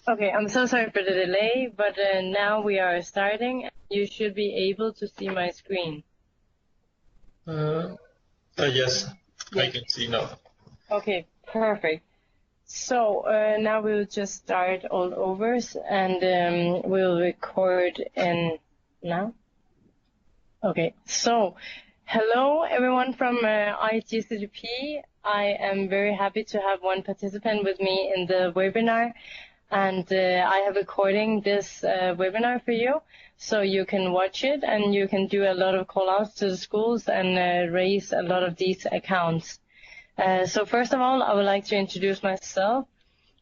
Okay, I'm so sorry for the delay, but now we are starting. You should be able to see my screen. Yes, I can see now. Okay, perfect. So now we'll just start all over and we'll record in now. Okay, so hello everyone from iGCDP. I am very happy to have one participant with me in the webinar. And I have recording this webinar for you, so you can watch it and you can do a lot of call-outs to the schools and raise a lot of these accounts. So first of all, I would like to introduce myself.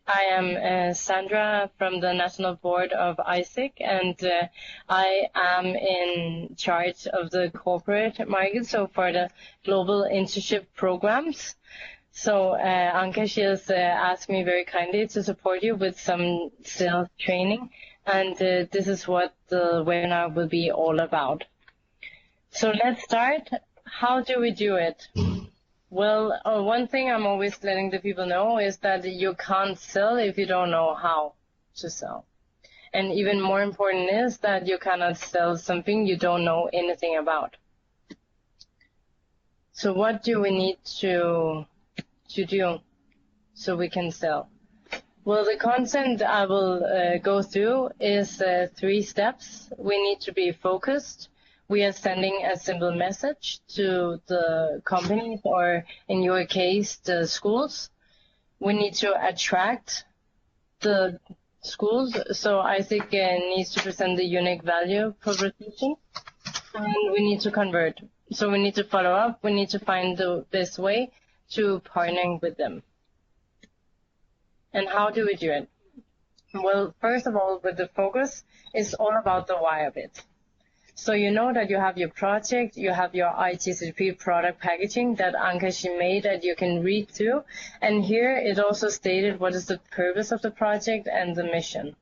I am Sandra from the National Board of iGCDP, and I am in charge of the corporate market, so for the global internship programs. So Anka, she has asked me very kindly to support you with some sales training, and this is what the webinar will be all about. So let's start. How do we do it? Well, one thing I'm always letting the people know is that you can't sell if you don't know how to sell. And even more important is that you cannot sell something you don't know anything about. So what do we need to do so we can sell? Well, the content I will go through is 3 steps. We need to be focused. We are sending a simple message to the companies, or in your case, the schools. We need to attract the schools. So iGCDP needs to present the unique value proposition, and we need to convert. So we need to follow up. We need to find the best way to partnering with them. And how do we do it? Well, first of all, with the focus, it's all about the why of it. So you know that you have your project, you have your iGCDP product packaging that Anka she made that you can read through. And here it also stated what is the purpose of the project and the mission.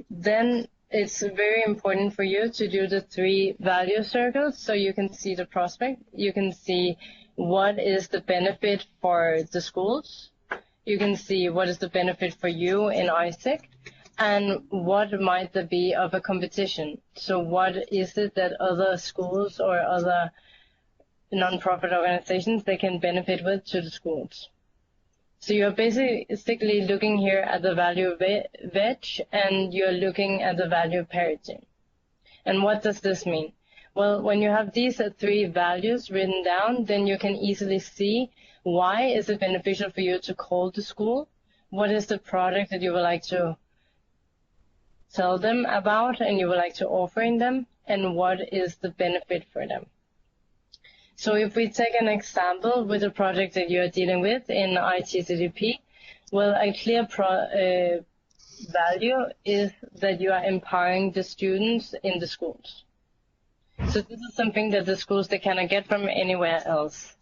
Then it's very important for you to do the 3 value circles so you can see the prospect. You can see what is the benefit for the schools. You can see what is the benefit for you in iGCDP, and what might there be of a competition. So what is it that other schools or other non-profit organizations they can benefit with to the schools. So you're basically looking here at the value wedge, and you're looking at the value parity. And what does this mean? Well, when you have these 3 values written down, then you can easily see why is it beneficial for you to call the school, what is the product that you would like to tell them about and you would like to offer in them, and what is the benefit for them. So if we take an example with a project that you're dealing with in iGCDP, well, a clear value is that you are empowering the students in the schools. So this is something that the schools, they cannot get from anywhere else.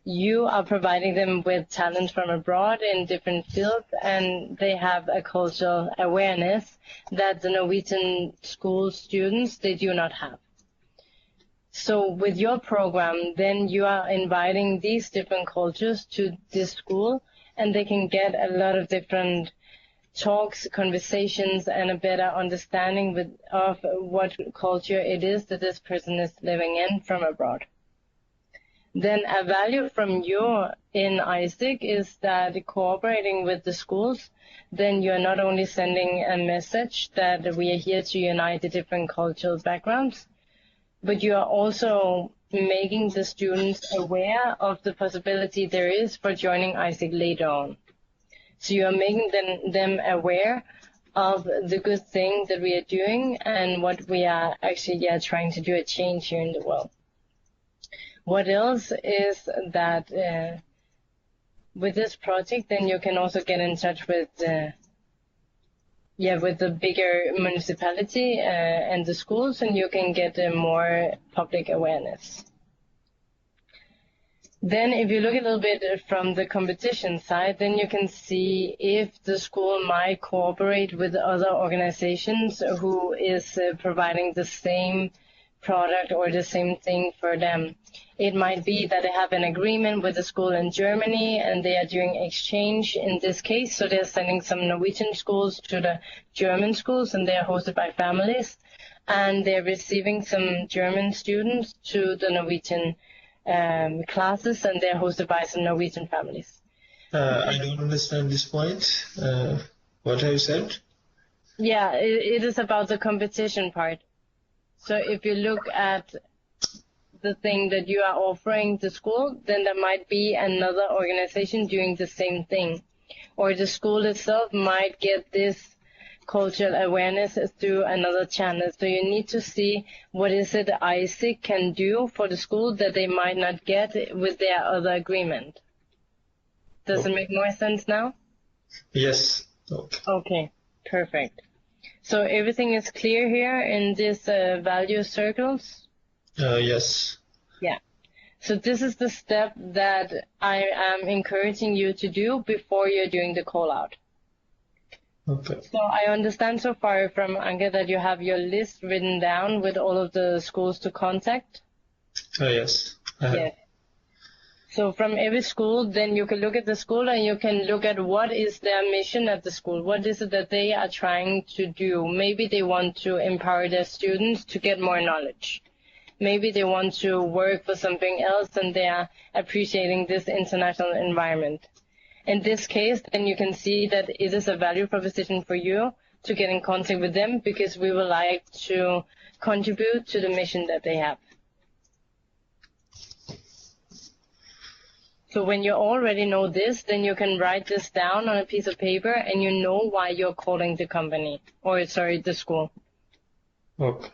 You are providing them with talent from abroad in different fields, and they have a cultural awareness that the Norwegian school students, they do not have. So with your program, then you are inviting these different cultures to this school, and they can get a lot of different talks, conversations, and a better understanding of what culture it is that this person is living in from abroad. Then a value from you in iGCDP is that cooperating with the schools, then you're not only sending a message that we are here to unite the different cultural backgrounds, but you are also making the students aware of the possibility there is for joining iGCDP later on. So you are making them aware of the good thing that we are doing and what we are actually trying to do a change here in the world. What else is that with this project, then you can also get in touch with the bigger municipality and the schools, and you can get more public awareness. Then if you look a little bit from the competition side, then you can see if the school might cooperate with other organizations who is providing the same product or the same thing for them. It might be that they have an agreement with a school in Germany and they are doing exchange in this case. So they're sending some Norwegian schools to the German schools and they are hosted by families. And they're receiving some German students to the Norwegian classes and they're hosted by some Norwegian families. I don't understand this point. What have you said? Yeah, it is about the competition part. So if you look at the thing that you are offering to school, then there might be another organization doing the same thing. Or the school itself might get this cultural awareness through another channel. So you need to see what is it iGCDP can do for the school that they might not get with their other agreement. Does it make more sense now? Yes. Okay. Okay, perfect. So everything is clear here in these value circles? Yes. Yeah. So this is the step that I am encouraging you to do before you're doing the call out. Okay. So I understand so far from Anke that you have your list written down with all of the schools to contact? Yes. Yes. So from every school, then you can look at the school and you can look at what is their mission at the school. What is it that they are trying to do? Maybe they want to empower their students to get more knowledge. Maybe they want to work for something else and they are appreciating this international environment. In this case, then you can see that it is a value proposition for you to get in contact with them because we would like to contribute to the mission that they have. So when you already know this, then you can write this down on a piece of paper and you know why you're calling the company, or sorry, the school. Okay.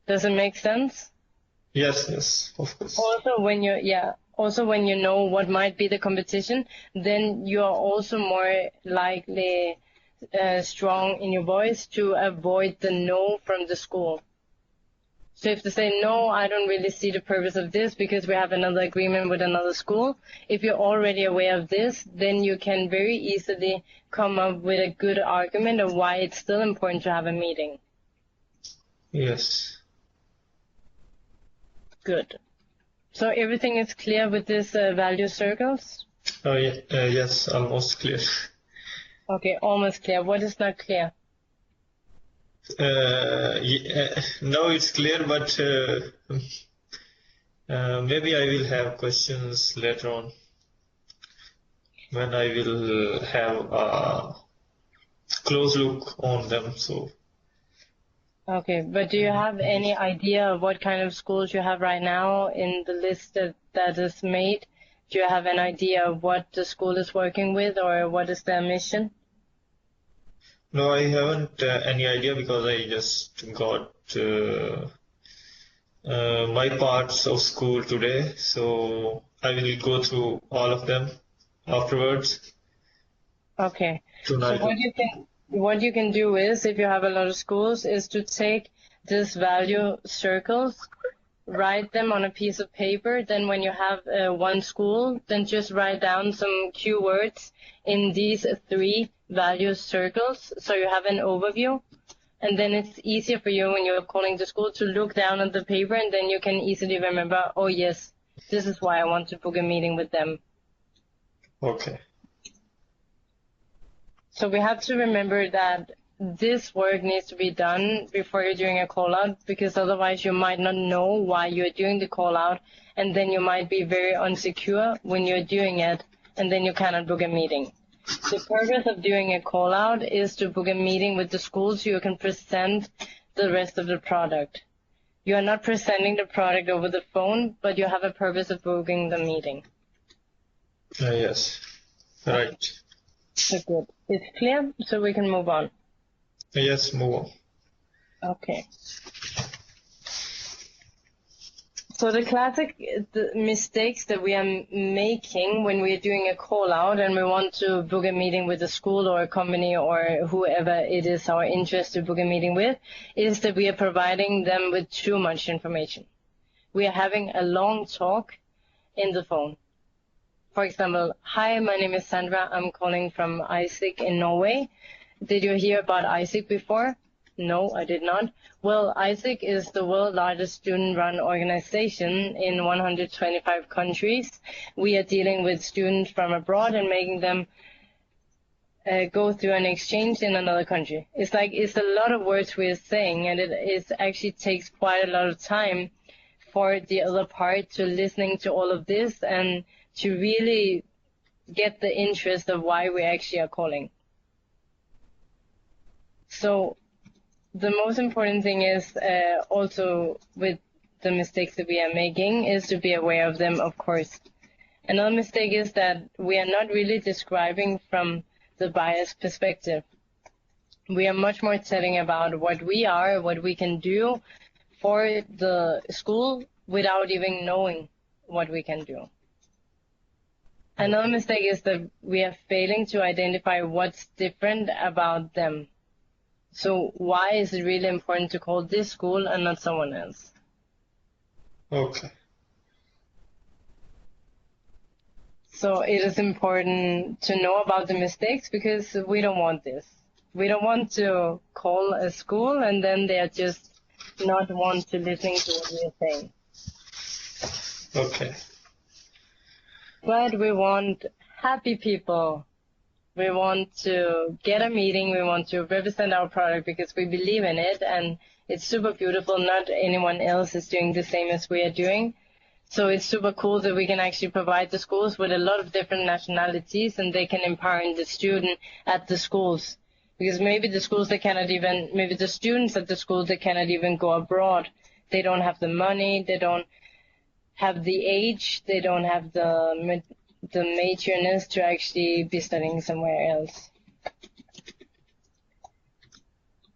Does it make sense? Yes, of course. Also when you know what might be the competition, then you are also more likely strong in your voice to avoid the no from the school. So if they say, no, I don't really see the purpose of this because we have another agreement with another school, if you're already aware of this, then you can very easily come up with a good argument of why it's still important to have a meeting. Yes. Good. So everything is clear with these value circles? Yes, almost clear. Okay, almost clear. What is not clear? No, it's clear, but maybe I will have questions later on when I will have a close look on them. So. Okay, but do you have any idea of what kind of schools you have right now in the list that is made? Do you have an idea of what the school is working with or what is their mission? No, I haven't any idea because I just got my parts of school today, so I will go through all of them afterwards. Okay. Tonight. So what you can do is, if you have a lot of schools, is to take these value circles, write them on a piece of paper. Then when you have one school, then just write down some keywords in these 3 value circles so you have an overview. And then it's easier for you when you're calling the school to look down at the paper and then you can easily remember, oh yes, this is why I want to book a meeting with them. Okay. So we have to remember that this work needs to be done before you're doing a call out, because otherwise you might not know why you're doing the call out, and then you might be very insecure when you're doing it, and then you cannot book a meeting. The purpose of doing a call out is to book a meeting with the school so you can present the rest of the product. You are not presenting the product over the phone, but you have a purpose of booking the meeting. Yes. Right. So good. It's clear, so we can move on. Yes, move on. Okay. So the classic mistakes that we are making when we're doing a call out and we want to book a meeting with a school or a company or whoever it is our interest to book a meeting with is that we are providing them with too much information. We are having a long talk in the phone. For example, hi, my name is Sandra. I'm calling from iGCDP in Norway. Did you hear about iGCDP before? No, I did not. Well, iSIG is the world's largest student-run organization in 125 countries. We are dealing with students from abroad and making them go through an exchange in another country. It's a lot of words we're saying, and it actually takes quite a lot of time for the other part to listening to all of this and to really get the interest of why we actually are calling. So the most important thing is also with the mistakes that we are making is to be aware of them, of course. Another mistake is that we are not really describing from the bias perspective. We are much more telling about what we are, what we can do for the school without even knowing what we can do. Another mistake is that we are failing to identify what's different about them. So why is it really important to call this school and not someone else? Okay. So it is important to know about the mistakes because we don't want this. We don't want to call a school and then they are just not want to listen to what we are saying. Okay. But we want happy people. We want to get a meeting. We want to represent our product because we believe in it and it's super beautiful. Not anyone else is doing the same as we are doing. So it's super cool that we can actually provide the schools with a lot of different nationalities and they can empower the student at the schools. Because maybe the schools maybe the students at the schools, they cannot even go abroad. They don't have the money. They don't have the age. They don't have the matureness to actually be studying somewhere else.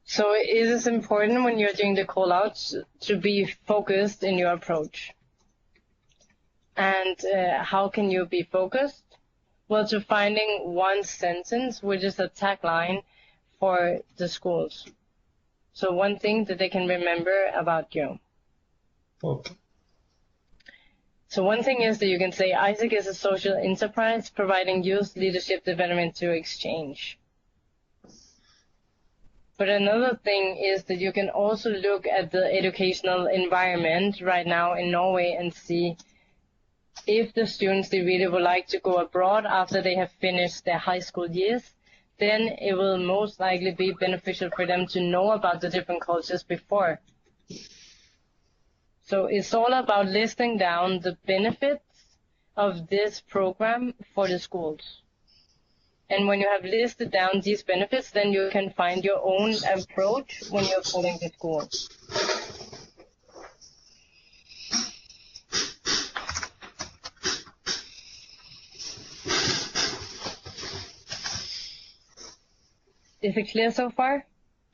So it is important when you're doing the call-outs to be focused in your approach. And how can you be focused? Well, to finding one sentence, which is a tagline for the schools. So one thing that they can remember about you. Okay. So one thing is that you can say iSIG is a social enterprise providing youth leadership development to exchange. But another thing is that you can also look at the educational environment right now in Norway and see if the students, they really would like to go abroad after they have finished their high school years, then it will most likely be beneficial for them to know about the different cultures before. So it's all about listing down the benefits of this program for the schools. And when you have listed down these benefits, then you can find your own approach when you're calling the school. Is it clear so far?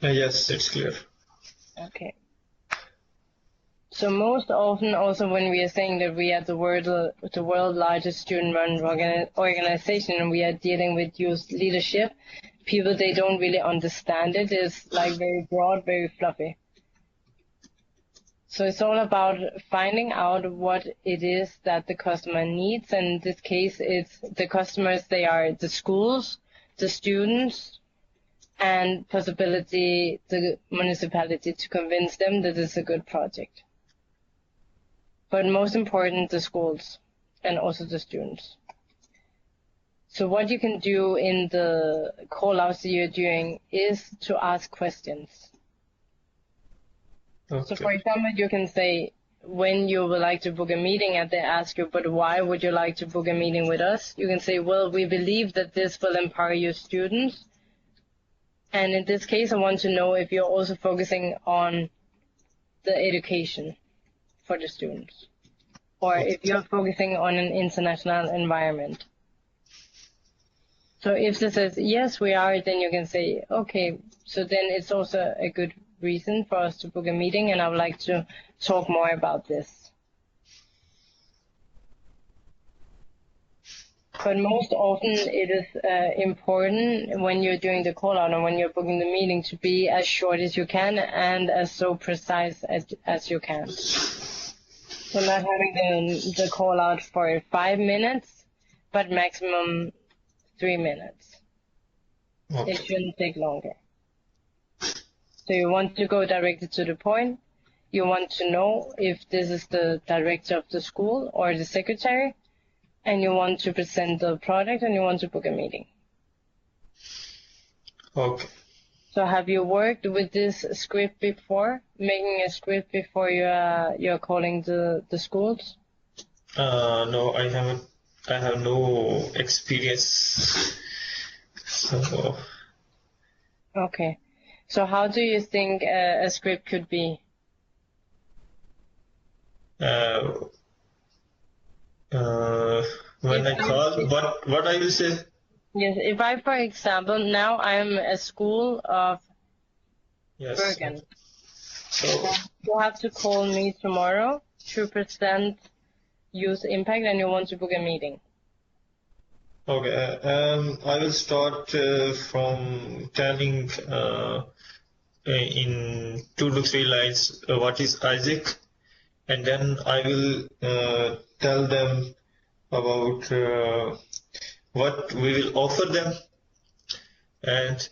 Yes, it's clear. Okay. So most often also when we are saying that we are the world's largest student-run organization and we are dealing with youth leadership, people, they don't really understand it. It's like very broad, very fluffy. So it's all about finding out what it is that the customer needs. And in this case, it's the customers, they are the schools, the students, and possibility the municipality to convince them that it's a good project. But most important, the schools and also the students. So what you can do in the call-outs that you're doing is to ask questions. Okay. So for example, you can say when you would like to book a meeting and they ask you, but why would you like to book a meeting with us? You can say, well, we believe that this will empower your students. And in this case, I want to know if you're also focusing on the education for the students, or if you're focusing on an international environment. So if this says, yes, we are, then you can say, okay, so then it's also a good reason for us to book a meeting, and I would like to talk more about this. But most often it is important when you're doing the call out and when you're booking the meeting to be as short as you can and as so precise as you can. So not having the call out for 5 minutes, but maximum 3 minutes. Okay. It shouldn't take longer. So you want to go directly to the point. You want to know if this is the director of the school or the secretary, and you want to present the product and you want to book a meeting. Okay. So have you worked with this script before, making a script before you're calling the schools? No, I haven't. I have no experience. So, Okay. So how do you think a script could be? when I call, what I will say? Yes, if I, for example, now I'm a school of Yes. Bergen. So, You have to call me tomorrow to present youth impact and you want to book a meeting. okay. I will start from telling in 2 to 3 lines what is ISIC, and then I will tell them about what we will offer them, and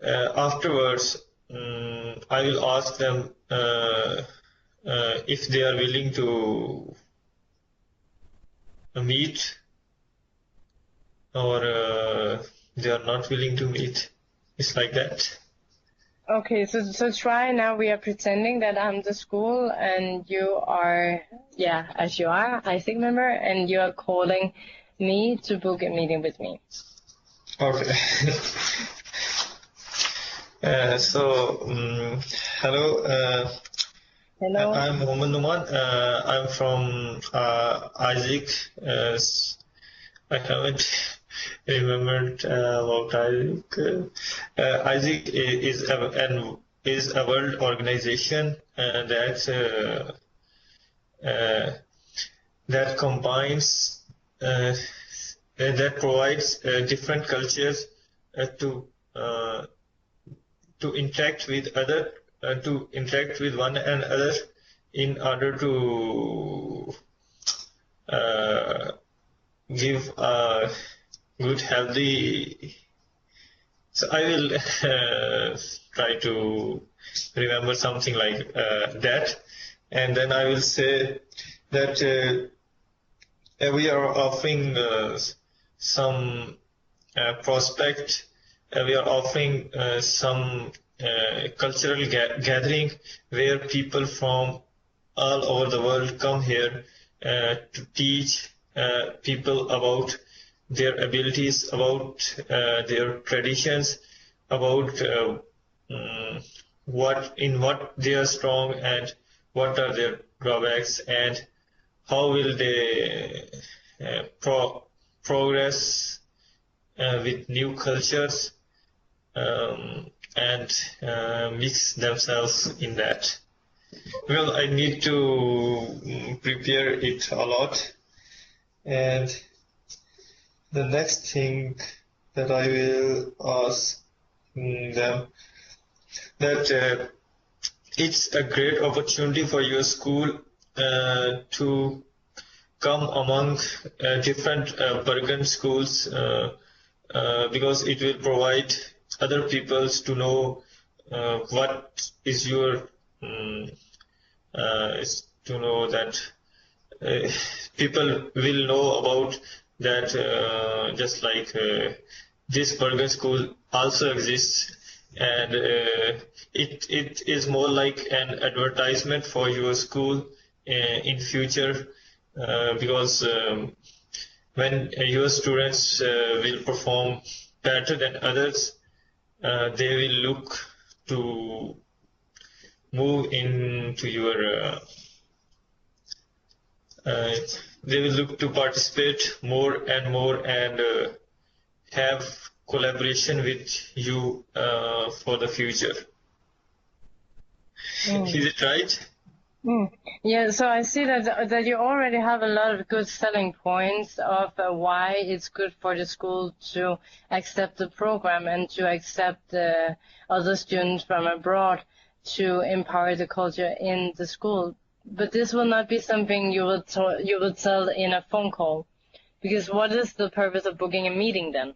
afterwards I will ask them if they are willing to meet or they are not willing to meet. It's like that. Okay, so try now. We are pretending that I'm the school and you are, yeah, as you are, ISIC member, and you are calling me to book a meeting with me. Okay. Hello. Hello. I'm Mohammed Numan. I'm from Isaac. I haven't remembered about Isaac. Isaac is a world organization that combines that provides different cultures to interact with one another in order to give a good healthy. So I will try to remember something like that, and then I will say that we are offering some prospect. We are offering some cultural gathering where people from all over the world come here to teach people about their abilities, about their traditions, about what they are strong and what are their drawbacks, and how will they progress with new cultures and mix themselves in that. Well, I need to prepare it a lot, and the next thing that I will ask them that it's a great opportunity for your school to come among different Bergen schools because it will provide other peoples to know what is your is to know that people will know about that just like this Bergen school also exists, and it is more like an advertisement for your school in future because when your students will perform better than others, they will look to move into your they will look to participate more and more and have collaboration with you for the future. Is it right? Yeah, so I see that you already have a lot of good selling points of why it's good for the school to accept the program and to accept other students from abroad to empower the culture in the school. But this will not be something you will tell in a phone call, because what is the purpose of booking a meeting then?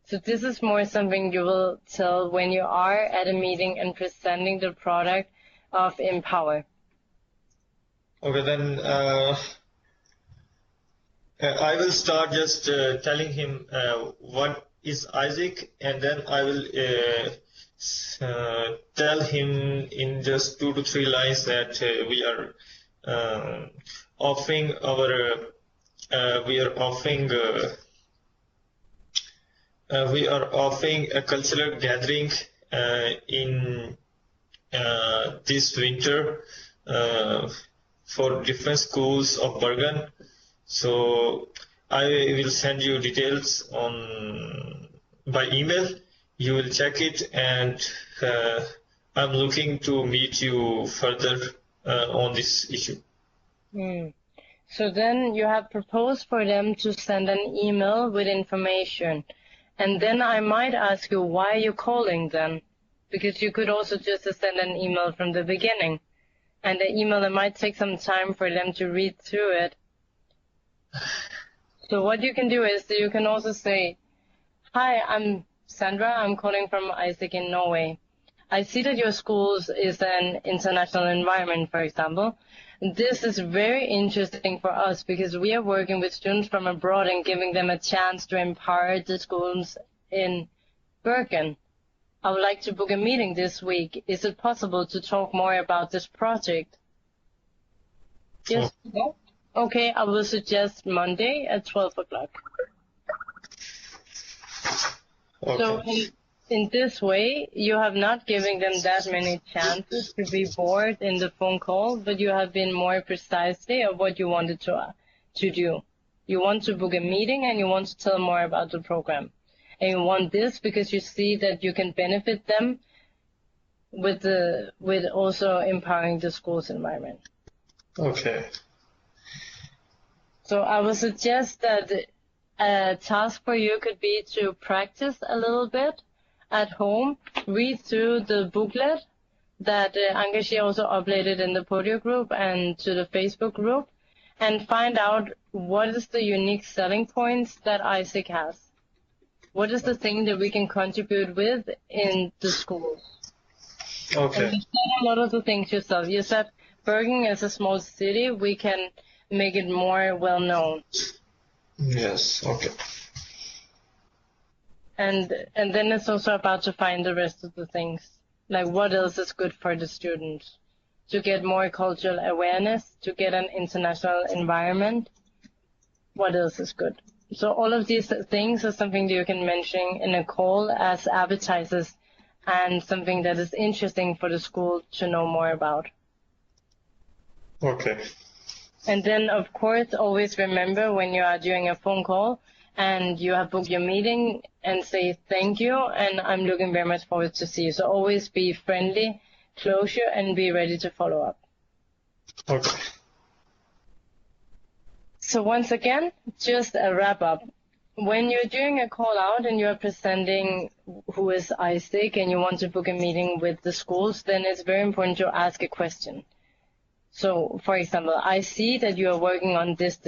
So this is more something you will tell when you are at a meeting and presenting the product of Empower. Okay, then I will start just telling him what is Isaac, and then I will tell him in just 2 to 3 lines that we are offering a cultural gathering in this winter for different schools of Bergen. So I will send you details by email. You will check it, and I'm looking to meet you further on this issue. So then you have proposed for them to send an email with information. And then I might ask you, why you're calling then? Because you could also just send an email from the beginning. And the email, it might take some time for them to read through it. So what you can do is you can also say, hi, I'm Sandra. I'm calling from Isaac in Norway. I see that your schools is an international environment, for example. This is very interesting for us because we are working with students from abroad and giving them a chance to empower the schools in Bergen. I would like to book a meeting this week. Is it possible to talk more about this project? Yes. No? Okay, I will suggest Monday at 12 o'clock. Okay. So in this way, you have not given them that many chances to be bored in the phone call, but you have been more precisely of what you wanted to do. You want to book a meeting and you want to tell more about the program. And you want this because you see that you can benefit them with also empowering the school's environment. Okay. So I would suggest that a task for you could be to practice a little bit at home, read through the booklet that Angashi also uploaded in the Podio group and to the Facebook group, and find out what is the unique selling points that Isaac has. What is the thing that we can contribute with in the schools? Okay. And you said a lot of the things yourself. You said Bergen is a small city. We can make it more well known. Yes. Okay. And then it's also about to find the rest of the things. Like what else is good for the students? To get more cultural awareness, to get an international environment. What else is good? So all of these things are something that you can mention in a call as advertisers and something that is interesting for the school to know more about. Okay. And then, of course, always remember when you are doing a phone call and you have booked your meeting and say thank you, and I'm looking very much forward to see you. So always be friendly, closure, and be ready to follow up. Okay. So once again, just a wrap up. When you're doing a call out and you're presenting who is Isaac and you want to book a meeting with the schools, then it's very important to ask a question. So, for example, I see that you are working on this,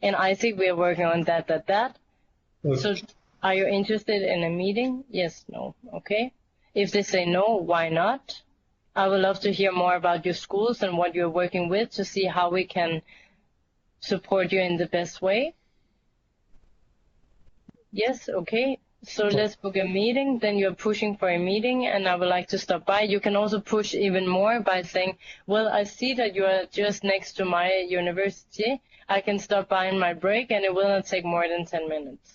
and Isaac, we are working on that. Okay. So, are you interested in a meeting? Yes, no. Okay. If they say no, why not? I would love to hear more about your schools and what you're working with to see how we can support you in the best way. Yes, okay. So let's book a meeting. Then you're pushing for a meeting, and I would like to stop by. You can also push even more by saying, well, I see that you are just next to my university. I can stop by in my break, and it will not take more than 10 minutes.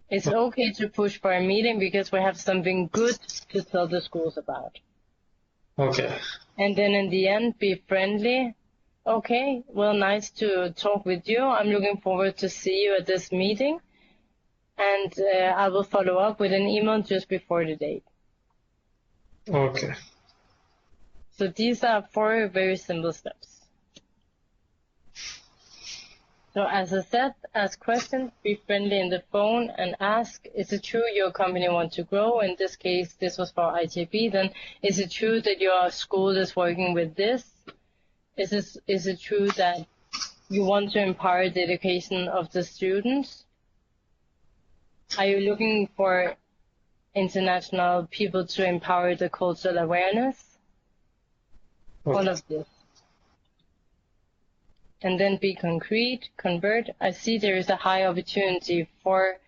It's okay to push for a meeting because we have something good to tell the schools about. Okay. And then in the end, be friendly. Okay, well, nice to talk with you. I'm looking forward to see you at this meeting. And I will follow up with an email just before the date. Okay. So these are 4 very simple steps. So as I said, ask questions, be friendly in the phone, and ask, is it true your company wants to grow? In this case, this was for IJP. Then, is it true that your school is working with this? Is it true that you want to empower the education of the students? Are you looking for international people to empower the cultural awareness? Okay. All of this. And then be concrete, convert. I see there is a high opportunity for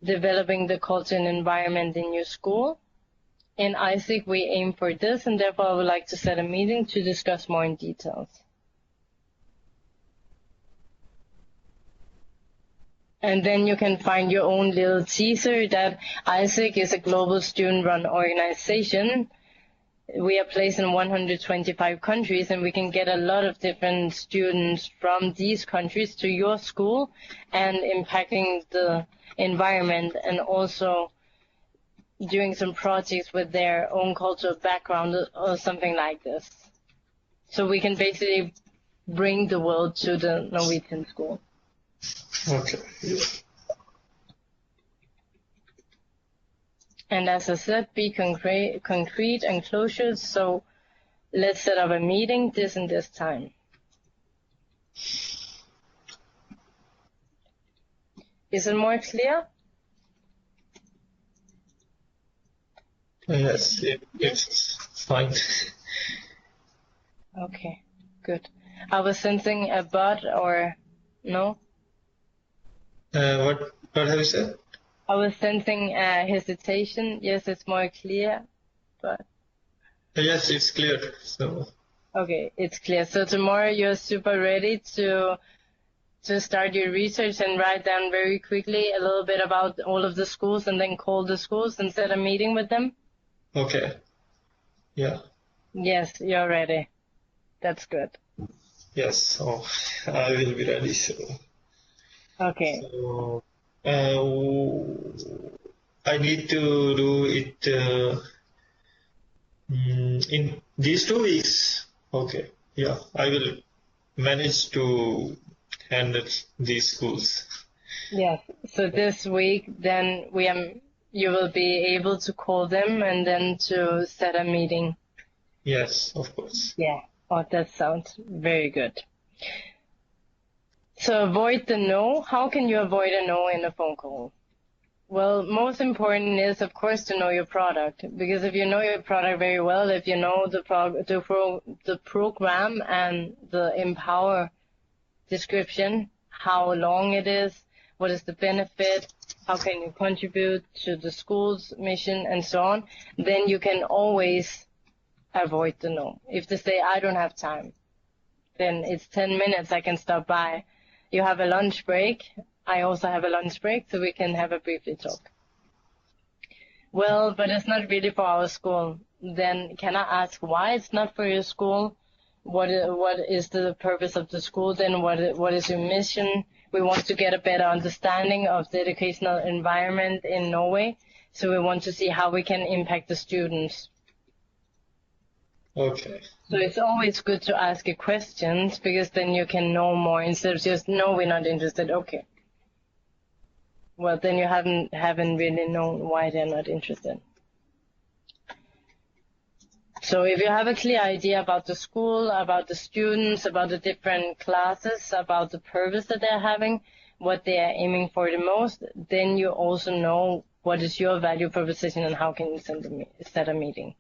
developing the culture and environment in your school. In iGCDP, we aim for this, and therefore I would like to set a meeting to discuss more in details. And then you can find your own little teaser that iGCDP is a global student-run organization. We are placed in 125 countries, and we can get a lot of different students from these countries to your school and impacting the environment, and also doing some projects with their own cultural background or something like this. So we can basically bring the world to the Norwegian school. Okay. And as I said, be concrete and closure. So let's set up a meeting this and this time. Is it more clear? Yes, it's fine. Okay, good. I was sensing a but or no? What have you said? I was sensing a hesitation. Yes, it's more clear, but Yes, it's clear. So okay, it's clear. So tomorrow you're super ready to start your research and write down very quickly a little bit about all of the schools, and then call the schools and set a meeting with them? okay. Yeah. Yes, you're ready. That's good. Yes. So I will be ready. So Okay. I need to do it in these 2 weeks. Okay. Yeah, I will manage to handle these schools. Yes. So this week, then you will be able to call them and then to set a meeting. Yes, of course. Yeah. Oh, that sounds very good. So avoid the no. How can you avoid a no in a phone call? Well, most important is, of course, to know your product. Because if you know your product very well, if you know the program and the empower description, how long it is, what is the benefit, how can you contribute to the school's mission, and so on, then you can always avoid the no. If they say, I don't have time, then it's 10 minutes, I can stop by. You have a lunch break. I also have a lunch break, so we can have a briefly talk. Well, but it's not really for our school. Then can I ask why it's not for your school? What is the purpose of the school? Then what is your mission? We want to get a better understanding of the educational environment in Norway. So we want to see how we can impact the students. Okay. So it's always good to ask questions, because then you can know more instead of just, no, we're not interested. Okay. Well, then you haven't really known why they're not interested. So if you have a clear idea about the school, about the students, about the different classes, about the purpose that they're having, what they are aiming for the most, then you also know what is your value proposition and how can you set a meeting.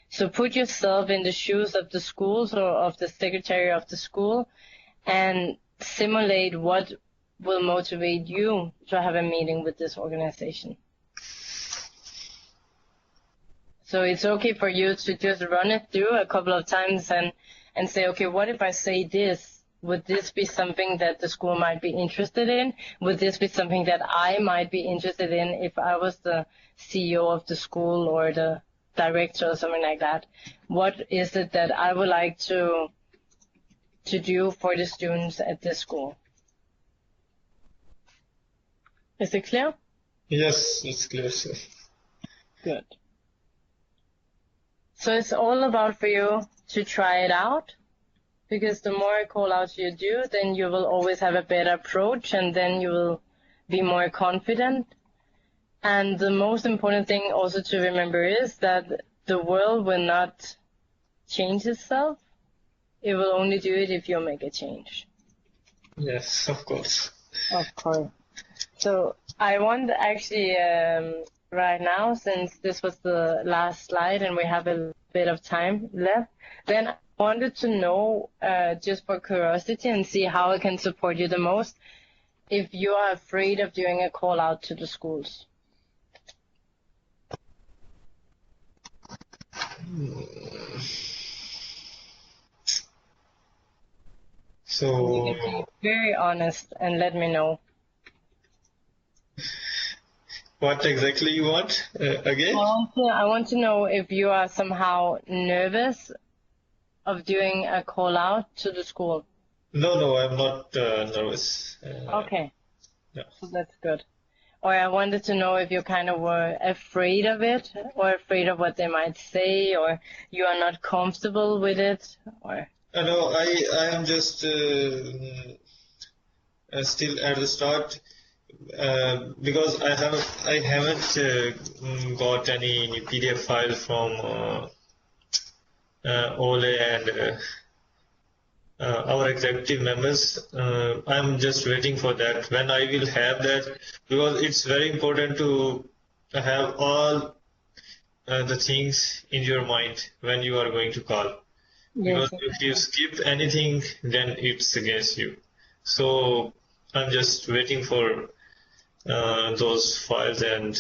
So put yourself in the shoes of the schools or of the secretary of the school and simulate what will motivate you to have a meeting with this organization. So it's okay for you to just run it through a couple of times and say, okay, what if I say this? Would this be something that the school might be interested in? Would this be something that I might be interested in if I was the CEO of the school or the director or something like that? What is it that I would like to do for the students at this school? Is it clear? Yes, it's clear, sir. Good. So it's all about for you to try it out, because the more call outs you do, then you will always have a better approach, and then you will be more confident. And the most important thing also to remember is that the world will not change itself. It will only do it if you make a change. Yes, of course. Of course. So I want actually right now, since this was the last slide and we have a bit of time left, then I wanted to know, just for curiosity and see how I can support you the most, if you are afraid of doing a call out to the schools. So, You can be very honest and let me know. what exactly you want again? I want to know if you are somehow nervous of doing a call out to the school. No, I'm not nervous. Okay, No. so that's good. Or I wanted to know if you kind of were afraid of it, or afraid of what they might say, or you are not comfortable with it, or... No, I am just still at the start because I haven't got any PDF file from Ole and our executive members. I'm just waiting for that. When I will have that, because it's very important to have all the things in your mind when you are going to call. Because Yes. if you skip anything, then it's against you. So I'm just waiting for those files, and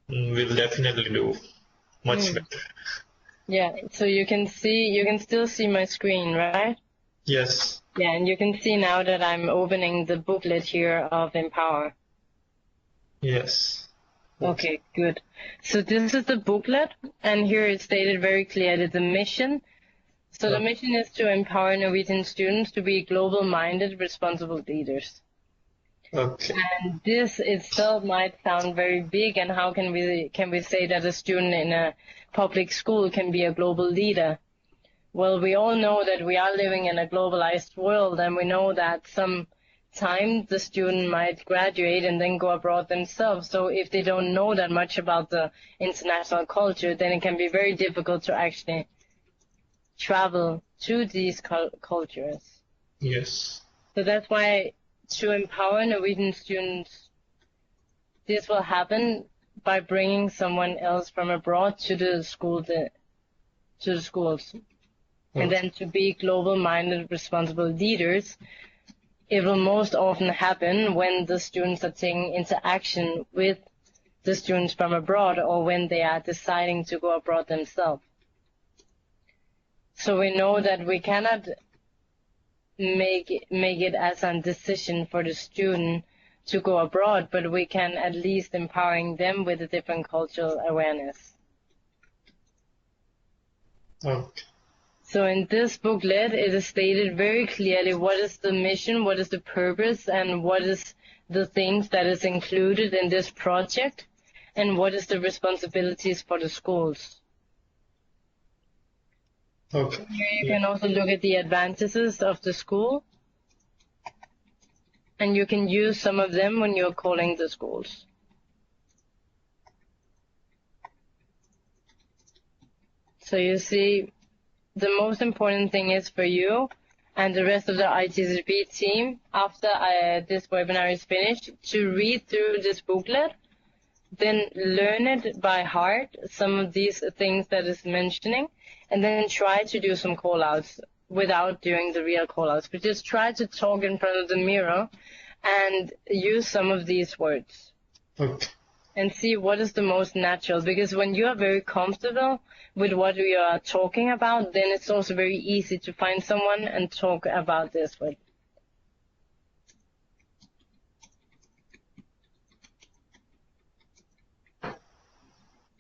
will definitely do much better. Yeah, so you can still see my screen, right? Yes. Yeah, and you can see now that I'm opening the booklet here of Empower. Yes. Okay, good. So this is the booklet, and here it's stated very clearly the mission. So the mission is to empower Norwegian students to be global-minded, responsible leaders. Okay. And this itself might sound very big, and how can we say that a student in a public school can be a global leader? Well, we all know that we are living in a globalized world, and we know that sometimes the student might graduate and then go abroad themselves. So if they don't know that much about the international culture, then it can be very difficult to actually travel to these cultures. Yes. So that's why, to empower Norwegian students, this will happen by bringing someone else from abroad to the schools. And then to be global-minded, responsible leaders, it will most often happen when the students are taking interaction with the students from abroad, or when they are deciding to go abroad themselves. So we know that we cannot make it as a decision for the student to go abroad, but we can at least empowering them with a different cultural awareness. Okay. So in this booklet, it is stated very clearly what is the mission, what is the purpose, and what is the things that is included in this project, and what is the responsibilities for the schools. Okay. Here you can also look at the advantages of the school, and you can use some of them when you're calling the schools. So you see, the most important thing is for you and the rest of the iGCDP team, after this webinar is finished, to read through this booklet, then learn it by heart, some of these things that is mentioning, and then try to do some call-outs without doing the real call-outs. But just try to talk in front of the mirror and use some of these words. Okay. And see what is the most natural, because when you are very comfortable with what we are talking about, then it's also very easy to find someone and talk about this with.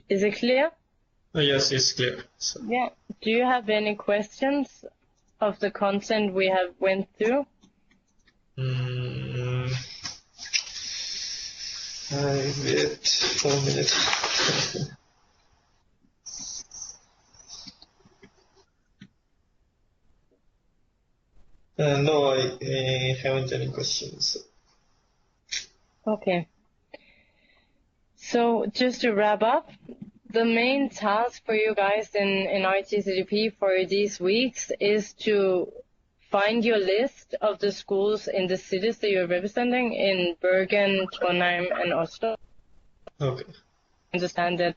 Is it clear? Yes, it's clear. So, Yeah. Do you have any questions of the content we have went through? I wait for a minute. No, I haven't any questions. Okay. So just to wrap up, the main task for you guys in iGCDP for these weeks is to find your list of the schools in the cities that you're representing in Bergen, Trondheim, and Oslo. Okay. Understand that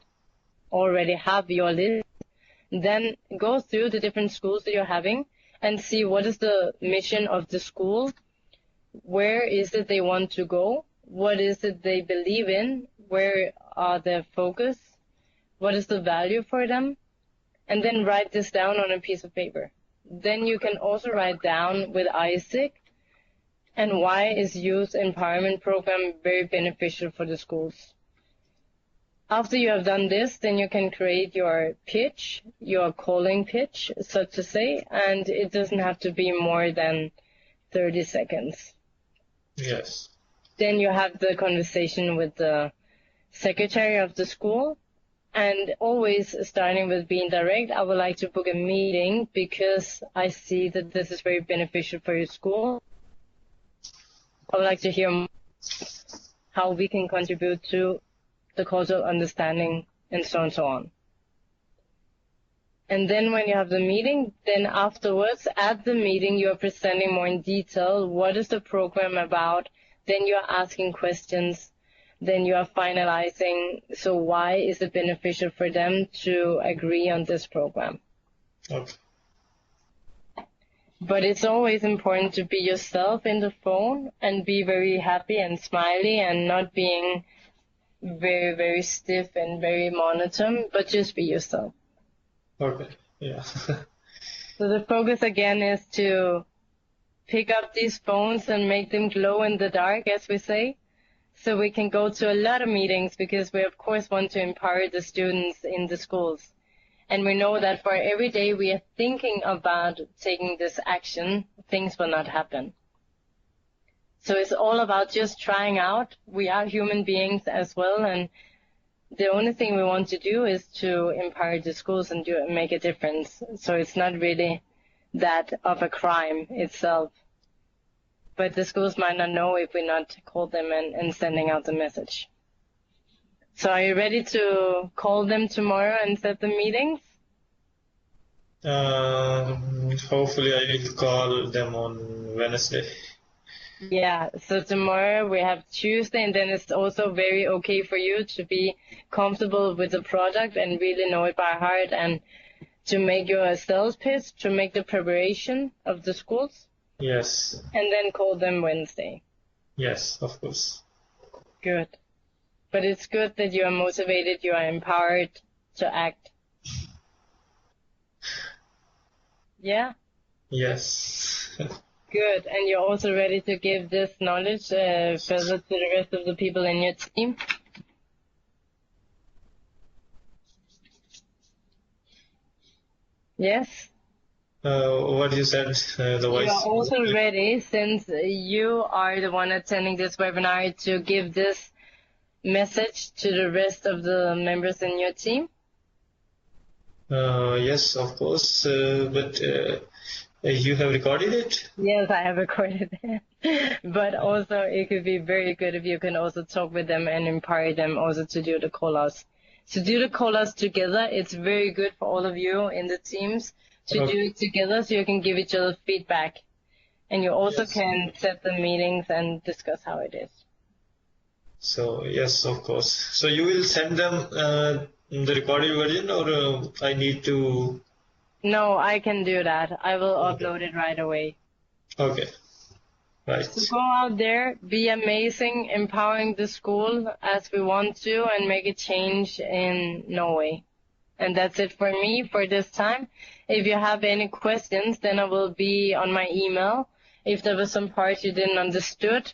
already have your list. Then go through the different schools that you're having and see what is the mission of the school, where is it they want to go, what is it they believe in, where are their focus, what is the value for them, and then write this down on a piece of paper. Then you can also write down with ISIC and why is youth empowerment program very beneficial for the schools. After you have done this, then you can create your pitch, your calling pitch, so to say, and it doesn't have to be more than 30 seconds. Yes. Then you have the conversation with the secretary of the school, and always starting with being direct, I would like to book a meeting because I see that this is very beneficial for your school. I would like to hear how we can contribute to the cultural understanding, and so on. And then when you have the meeting, then afterwards, at the meeting, you are presenting more in detail what is the program about, then you are asking questions, then you are finalizing, so why is it beneficial for them to agree on this program? Okay. But it's always important to be yourself in the phone and be very happy and smiley and not being very, very stiff and very monotone, but just be yourself. Okay. Yeah. So the focus again is to pick up these phones and make them glow in the dark, as we say, so we can go to a lot of meetings because we of course want to empower the students in the schools. And we know that for every day we are thinking about taking this action, things will not happen. So it's all about just trying out. We are human beings as well, and the only thing we want to do is to empower the schools and make a difference. So it's not really that of a crime itself. But the schools might not know if we not call them and sending out the message. So are you ready to call them tomorrow and set the meetings? Hopefully I will call them on Wednesday. Yeah, so tomorrow we have Tuesday, and then it's also very okay for you to be comfortable with the product and really know it by heart and to make your sales pitch, to make the preparation of the schools. Yes. And then call them Wednesday. Yes, of course. Good. But it's good that you are motivated, you are empowered to act. Yeah? Yes. Good. And you're also ready to give this knowledge further to the rest of the people in your team? Yes? What you said, the voice. You are also ready, since you are the one attending this webinar, to give this message to the rest of the members in your team? Yes, of course. But you have recorded it? Yes, I have recorded it. But also, it could be very good if you can also talk with them and empower them also to do the call-outs. To do the call-outs together, it's very good for all of you in the teams to do it together so you can give each other feedback. And you also can set the meetings and discuss how it is. So, yes, of course. So you will send them the recorded version, or I need to... No, I can do that. I will upload it right away. Okay. Right. So go out there, be amazing, empowering the school as we want to, and make a change in Norway. And that's it for me for this time. If you have any questions, then I will be on my email. If there was some parts you didn't understood,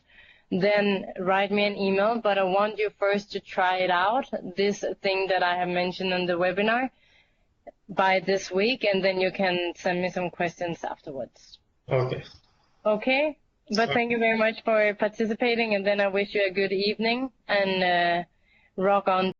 then write me an email. But I want you first to try it out, this thing that I have mentioned in the webinar, by this week, and then you can send me some questions afterwards. Okay. Okay? But thank you very much for participating, and then I wish you a good evening, and rock on.